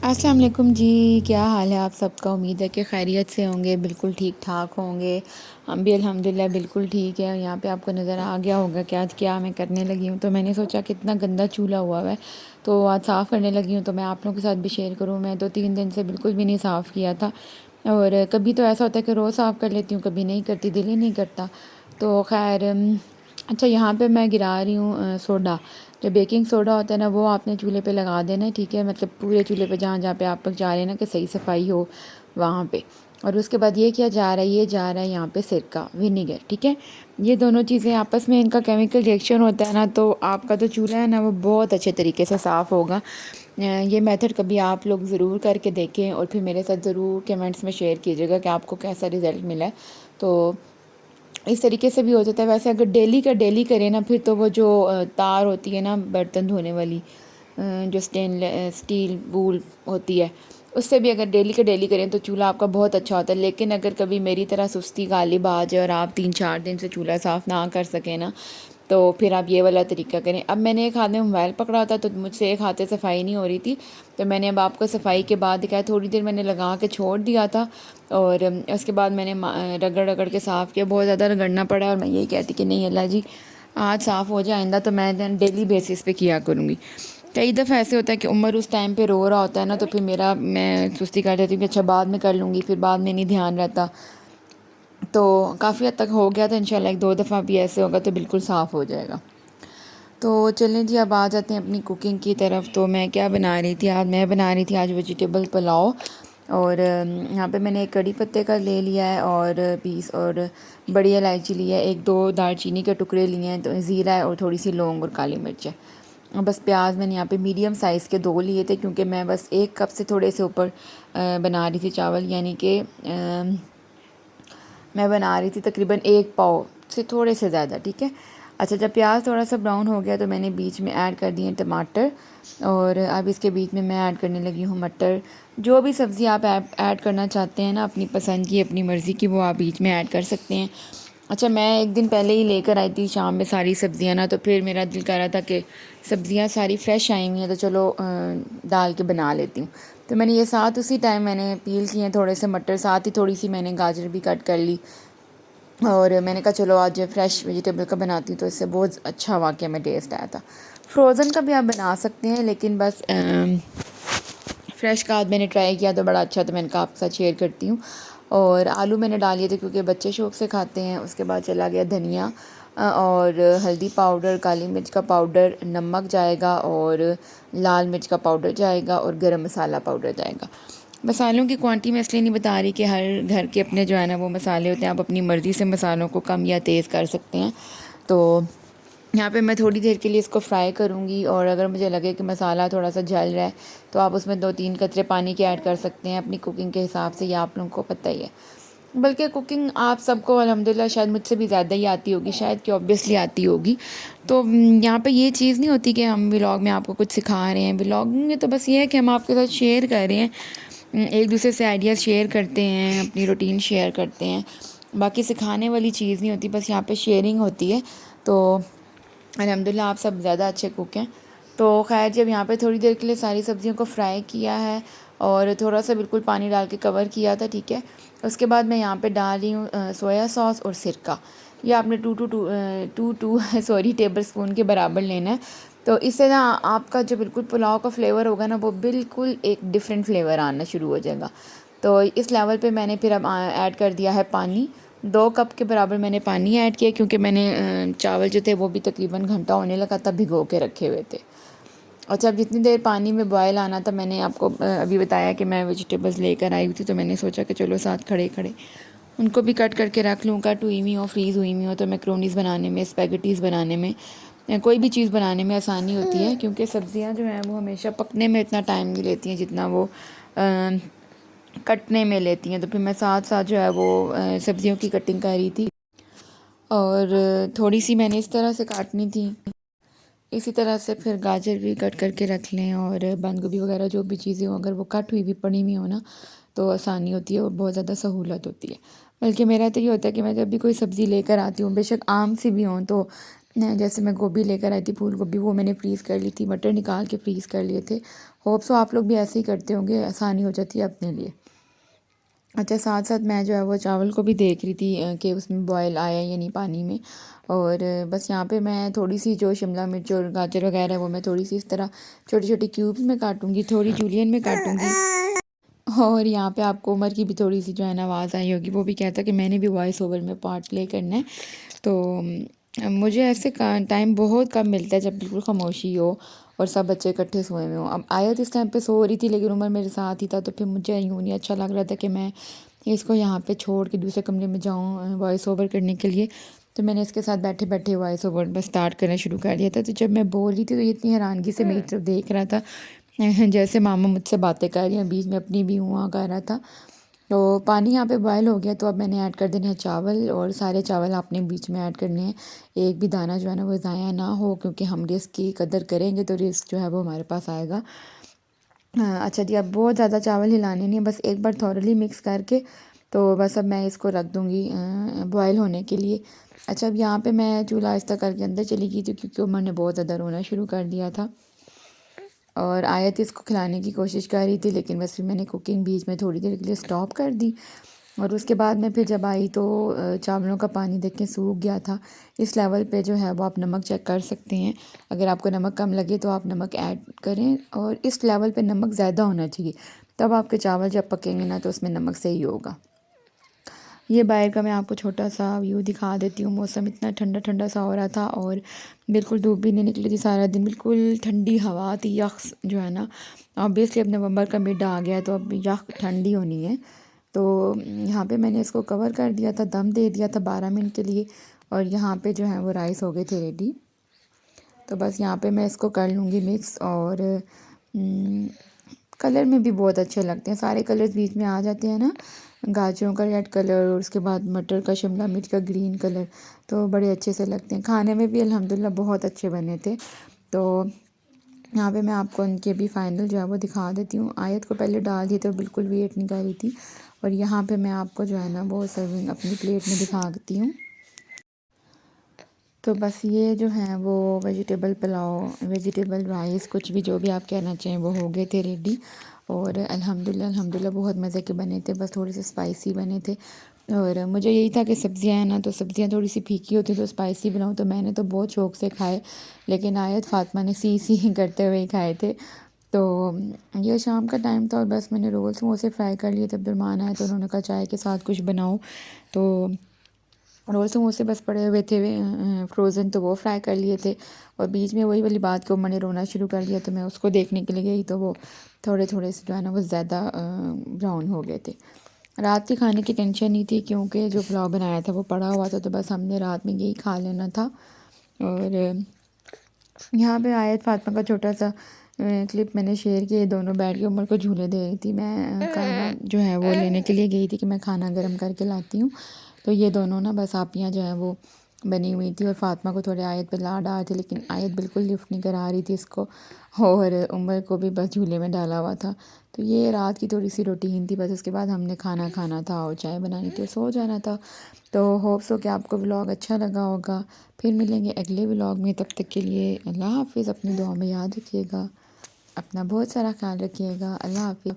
अस्सलाम वालेकुम जी। क्या हाल है आप सबका? उम्मीद है कि खैरियत से होंगे, बिल्कुल ठीक ठाक होंगे। हम भी अल्हम्दुलिल्लाह बिल्कुल ठीक है। यहाँ पे आपको नज़र आ गया होगा कि आज क्या मैं करने लगी हूँ। तो मैंने सोचा कितना गंदा चूल्हा हुआ है, तो आज साफ़ करने लगी हूँ। तो मैं आप लोगों के साथ भी शेयर करूँ। मैं तो 3 दिन से बिल्कुल भी नहीं साफ़ किया था, और कभी तो ऐसा होता है कि रोज़ साफ़ कर लेती हूँ, कभी नहीं करती, दिल ही नहीं करता। तो खैर अच्छा, यहाँ पे मैं गिरा रही हूँ सोडा। जो बेकिंग सोडा होता है ना, वो आपने चूल्हे पे लगा देना है, ठीक है। मतलब पूरे चूल्हे पे जहाँ जहाँ पे आप लोग चाह रहे हैं ना कि सही सफाई हो वहाँ पे। और उसके बाद ये क्या जा रहा है, ये जा रहा है यहाँ पे सिरका, विनीगर, ठीक है। ये दोनों चीज़ें आपस में, इनका केमिकल रिएक्शन होता है ना, तो आपका जो चूल्हा है ना वो बहुत अच्छे तरीके से साफ़ होगा। ये मेथड कभी आप लोग ज़रूर करके देखें और फिर मेरे साथ ज़रूर कमेंट्स में शेयर कीजिएगा कि आपको कैसा रिज़ल्ट मिला है। तो इस तरीके से भी हो जाता है। वैसे अगर डेली का डेली करें ना, फिर तो वो जो तार होती है ना बर्तन धोने वाली, जो स्टील वूल होती है, उससे भी अगर डेली का डेली करें तो चूल्हा आपका बहुत अच्छा होता है। लेकिन अगर कभी मेरी तरह सुस्ती गालिब आ जाए और आप 3-4 दिन से चूल्हा साफ़ ना कर सकें ना, तो फिर आप ये वाला तरीका करें। अब मैंने एक हाथ में मोबाइल पकड़ा था, तो मुझसे एक हाथ से सफाई नहीं हो रही थी। तो मैंने अब आपको सफाई के बाद दिखाया, थोड़ी देर मैंने लगा के छोड़ दिया था, और उसके बाद मैंने रगड़ रगड़ के साफ़ किया। बहुत ज़्यादा रगड़ना पड़ा, और मैं यही कहती कि नहीं अल्लाह जी आज साफ़ हो जाए, आइंदा तो मैं डेली बेसिस पे किया करूँगी। कई दफ़ा ऐसे होता है कि उम्र उस टाइम पे रो रहा होता है ना, तो फिर मैं सुस्ती कर देती हूँ कि अच्छा बाद में कर लूँगी, फिर बाद में नहीं ध्यान रहता। तो काफ़ी हद तक हो गया था। इंशाल्लाह 1-2 दफ़ा भी ऐसे होगा तो बिल्कुल साफ़ हो जाएगा। तो चलें जी, अब आ जाते हैं अपनी कुकिंग की तरफ। तो मैं क्या बना रही थी आज? मैं बना रही थी आज वेजिटेबल पुलाव। और यहाँ पे मैंने एक कड़ी पत्ते का ले लिया है और पीस, और बड़ी इलायची ली है, 1-2 दालचीनी के टुकड़े लिए हैं, तो ज़ीरा है, और थोड़ी सी लौंग और काली मिर्च है। और बस प्याज मैंने यहाँ पे मीडियम साइज़ के 2 लिए थे, क्योंकि मैं बस 1 कप से थोड़े से ऊपर बना रही थी चावल, यानी कि मैं बना रही थी तकरीबन 1 पाव से थोड़े से ज़्यादा, ठीक है। अच्छा, जब प्याज थोड़ा सा ब्राउन हो गया तो मैंने बीच में ऐड कर दिए टमाटर, और अब इसके बीच में मैं ऐड करने लगी हूँ मटर। जो भी सब्ज़ी आप ऐड करना चाहते हैं ना, अपनी पसंद की, अपनी मर्ज़ी की, वो आप बीच में ऐड कर सकते हैं। अच्छा, मैं एक दिन पहले ही लेकर आई थी शाम में सारी सब्ज़ियाँ ना, तो फिर मेरा दिल कर रहा था कि सब्ज़ियाँ सारी फ्रेश आई हुई हैं, तो चलो डाल के बना लेती हूँ। तो मैंने ये साथ उसी टाइम मैंने पील किए हैं थोड़े से मटर, साथ ही थोड़ी सी मैंने गाजर भी कट कर ली। और मैंने कहा चलो आज फ्रेश वेजिटेबल का बनाती हूँ, तो इससे बहुत अच्छा वाकई में टेस्ट आया था। फ्रोज़न का भी आप बना सकते हैं, लेकिन बस फ्रेश का आज मैंने ट्राई किया तो बड़ा अच्छा, तो मैंने कहा आपके साथ शेयर करती हूँ। और आलू मैंने डाल दिए थे क्योंकि बच्चे शौक़ से खाते हैं। उसके बाद चला गया धनिया, और हल्दी पाउडर, काली मिर्च का पाउडर, नमक जाएगा, और लाल मिर्च का पाउडर जाएगा, और गरम मसाला पाउडर जाएगा। मसालों की क्वांटिटी मैं इसलिए नहीं बता रही कि हर घर के अपने जो है ना वो मसाले होते हैं, आप अपनी मर्ज़ी से मसालों को कम या तेज़ कर सकते हैं। तो यहाँ पे मैं थोड़ी देर के लिए इसको फ्राई करूँगी, और अगर मुझे लगे कि मसाला थोड़ा सा जल रहा है तो आप उसमें 2-3 कतरे पानी के ऐड कर सकते हैं, अपनी कुकिंग के हिसाब से, ये आप लोगों को पता ही है। बल्कि कुकिंग आप सबको अल्हम्दुलिल्लाह शायद मुझसे भी ज़्यादा ही आती होगी, शायद कि ऑब्वियसली आती होगी। तो यहाँ पे ये चीज़ नहीं होती कि हम व्लॉग में आपको कुछ सिखा रहे हैं। व्लॉगिंग में तो बस ये है कि हम आपके साथ शेयर कर रहे हैं, एक दूसरे से आइडियाज़ शेयर करते हैं, अपनी रूटीन शेयर करते हैं। बाकी सिखाने वाली चीज़ नहीं होती, बस यहाँ पे शेयरिंग होती है। तो अल्हम्दुलिल्लाह आप सब ज़्यादा अच्छे कुक हैं। तो खैर, जब यहाँ पे थोड़ी देर के लिए सारी सब्ज़ियों को फ्राई किया है, और थोड़ा सा बिल्कुल पानी डाल के कवर किया था, ठीक है। उसके बाद मैं यहाँ पे डाल रही हूँ सोया सॉस और सिरका। ये आपने टू सॉरी टेबल स्पून के बराबर लेना है। तो इससे ना आपका जो बिल्कुल पुलाव का फ्लेवर होगा ना, वो बिल्कुल एक डिफरेंट फ्लेवर आना शुरू हो जाएगा। तो इस लेवल पे मैंने फिर अब ऐड कर दिया है पानी। 2 कप के बराबर मैंने पानी ऐड किया, क्योंकि मैंने चावल जो थे वो भी तकरीबन घंटा होने लगा तब भिगो के रखे हुए थे। अच्छा, अब जितनी देर पानी में बॉयल आना था, मैंने आपको अभी बताया कि मैं वेजिटेबल्स लेकर आई हुई थी, तो मैंने सोचा कि चलो साथ खड़े खड़े उनको भी कट करके रख लूँ। कट हुई हुई हो, फ्रीज़ हुई हुई हो, तो मैक्रोनीज़ बनाने में, स्पैगेटीज़ बनाने में, या कोई भी चीज़ बनाने में आसानी होती है। क्योंकि सब्ज़ियाँ जो हैं वो हमेशा पकने में इतना टाइम नहीं लेती हैं जितना वो कटने में लेती हैं। तो फिर मैं साथ साथ जो है वो सब्ज़ियों की कटिंग कर रही थी, और थोड़ी सी मैंने इस तरह से काटनी थी। इसी तरह से फिर गाजर भी कट करके रख लें, और बंद गोभी वगैरह जो भी चीज़ें हो, अगर वो कट हुई भी पड़ी हुई हो ना, तो आसानी होती है और बहुत ज़्यादा सहूलत होती है। बल्कि मेरा तो ये होता है कि मैं जब भी कोई सब्ज़ी लेकर आती हूँ, बेशक आम सी भी हों, तो जैसे मैं गोभी लेकर आई थी, फूल गोभी, वो मैंने फ्रीज़ कर ली थी, मटर निकाल के फ्रीज़ कर लिए थे। होप सो आप लोग भी ऐसे ही करते होंगे, आसानी हो जाती है अपने लिए। अच्छा, साथ साथ मैं जो है वो चावल को भी देख रही थी कि उसमें बॉयल आया या नहीं पानी में। और बस यहाँ पे मैं थोड़ी सी जो शिमला मिर्च और गाजर वगैरह है वो मैं थोड़ी सी इस तरह छोटी छोटी क्यूब्स में काटूंगी, थोड़ी जूलियन में काटूंगी। और यहाँ पे आपको उमर की भी थोड़ी सी जो है ना आवाज़ आई होगी, वो भी कहता कि मैंने भी वॉइस ओवर में पार्ट प्ले करना है। तो मुझे ऐसे टाइम बहुत कम मिलता है जब बिल्कुल खामोशी हो और सब बच्चे इकट्ठे सोए हुए हों। अब आयत इस टाइम पे सो रही थी लेकिन उमर मेरे साथ ही था, तो फिर मुझे यूँ नहीं अच्छा लग रहा था कि मैं इसको यहाँ पे छोड़ के दूसरे कमरे में जाऊँ वॉइस ओवर करने के लिए। तो मैंने इसके साथ बैठे बैठे वॉइस ओवर बस स्टार्ट करना शुरू कर दिया था। तो जब मैं बोल रही थी तो ये इतनी हैरानगी से मेरी तरफ देख रहा था जैसे मामा मुझसे बातें कर रही हैं, बीच में अपनी भी हुआ कर रहा था। तो पानी यहाँ पे बॉयल हो गया, तो अब मैंने ऐड कर देने हैं चावल, और सारे चावल आपने बीच में ऐड करने हैं। एक भी दाना जो है ना वो ज़ाया ना हो, क्योंकि हम रिस्क की कदर करेंगे तो रिस्क जो है वो हमारे पास आएगा। हाँ, अच्छा जी, अब बहुत ज़्यादा चावल हिलाने नहीं है, बस एक बार थॉरली मिक्स करके तो बस अब मैं इसको रख दूँगी बॉयल होने के लिए। अच्छा, अब यहाँ पे मैं चूल्हा आहिस्ता करके अंदर चली गई थी क्योंकि उमर ने बहुत ज़्यादा रोना शुरू कर दिया था। और आयत इसको खिलाने की कोशिश कर रही थी, लेकिन बस फिर मैंने कुकिंग बीच में थोड़ी देर के लिए स्टॉप कर दी। और उसके बाद मैं फिर जब आई तो चावलों का पानी देखें सूख गया था। इस लेवल पे जो है वो आप नमक चेक कर सकते हैं। अगर आपको नमक कम लगे तो आप नमक ऐड करें, और इस लेवल पे नमक ज़्यादा होना चाहिए, तब आपके चावल जब पकेंगे ना तो उसमें नमक सही होगा। ये बाहर का मैं आपको छोटा सा व्यू दिखा देती हूँ। मौसम इतना ठंडा ठंडा सा हो रहा था और बिल्कुल धूप भी नहीं निकली थी सारा दिन, बिल्कुल ठंडी हवा थी। यख जो है ना, ऑब्वियसली अब नवंबर का मिड आ गया है तो अब यख ठंडी होनी है। तो यहाँ पे मैंने इसको कवर कर दिया था, दम दे दिया था 12 मिनट के लिए, और यहाँ पे जो है वो राइस हो गए थे रेडी। तो बस यहाँ पे मैं इसको कर लूँगी मिक्स। और कलर में भी बहुत अच्छे लगते हैं, सारे कलर्स बीच में आ जाते हैं ना, गाजरों का रेड कलर और उसके बाद मटर का, शिमला मिर्च का ग्रीन कलर, तो बड़े अच्छे से लगते हैं। खाने में भी अल्हम्दुलिल्लाह बहुत अच्छे बने थे। तो यहाँ पे मैं आपको उनके भी फाइनल जो है वो दिखा देती हूँ। आयत को पहले डाल दी तो बिल्कुल वेट नहीं कर रही थी, और यहाँ पे मैं आपको जो है ना वो सर्विंग अपनी प्लेट में दिखाती हूँ। तो बस ये जो है वो वेजिटेबल पुलाव, वेजिटेबल राइस, कुछ भी जो भी आप कहना चाहें, वो हो गए थे रेडी। और अल्हम्दुलिल्लाह अल्हम्दुलिल्लाह बहुत मज़े के बने थे, बस थोड़े से स्पाइसी बने थे। और मुझे यही था कि सब्ज़ियाँ हैं ना, तो सब्ज़ियाँ थोड़ी सी फीकी होती तो स्पाइसी बनाऊँ, तो मैंने तो बहुत शौक़ से खाए, लेकिन आयत फ़ातिमा ने सी सी करते हुए ही खाए थे। तो ये शाम का टाइम था और बस मैंने रोल समोसे फ्राई कर लिए। जब मेहमान आए तो उन्होंने कहा चाय के साथ कुछ बनाओ, तो रोल समोसे बस पड़े हुए थे फ्रोज़न, तो वो फ्राई कर लिए थे। और बीच में वही वाली बात को मैंने रोना शुरू कर दिया, तो मैं उसको देखने के लिए गई तो वो थोड़े थोड़े से जो है ना वो ज़्यादा ब्राउन हो गए थे। रात के खाने की टेंशन नहीं थी क्योंकि जो पुलाव बनाया था वो पड़ा हुआ था, तो बस हमने रात में यही खा लेना था। और यहाँ पे आयत फातिमा का छोटा सा क्लिप मैंने शेयर किया, दोनों बैठ के उमर को झूले दे रही थी। मैं खाना जो है वो लेने के लिए गई थी कि मैं खाना गर्म करके लाती हूँ, तो ये दोनों ना बस आपियाँ जो है वो बनी हुई थी और फातिमा को थोड़े आयत पे ला डाल थे, लेकिन आयत बिल्कुल लिफ्ट नहीं करा रही थी इसको, और उमर को भी बस झूले में डाला हुआ था। तो ये रात की थोड़ी सी रूटीन थी, बस उसके बाद हमने खाना खाना था और चाय बनानी थी और सो जाना था। तो होप्स हो कि आपको व्लॉग अच्छा लगा होगा। फिर मिलेंगे अगले व्लॉग में, तब तक के लिए अल्लाह हाफ़िज़। अपनी दुआ में याद रखिएगा, अपना बहुत सारा ख्याल रखिएगा। अल्लाह हाफ़िज़।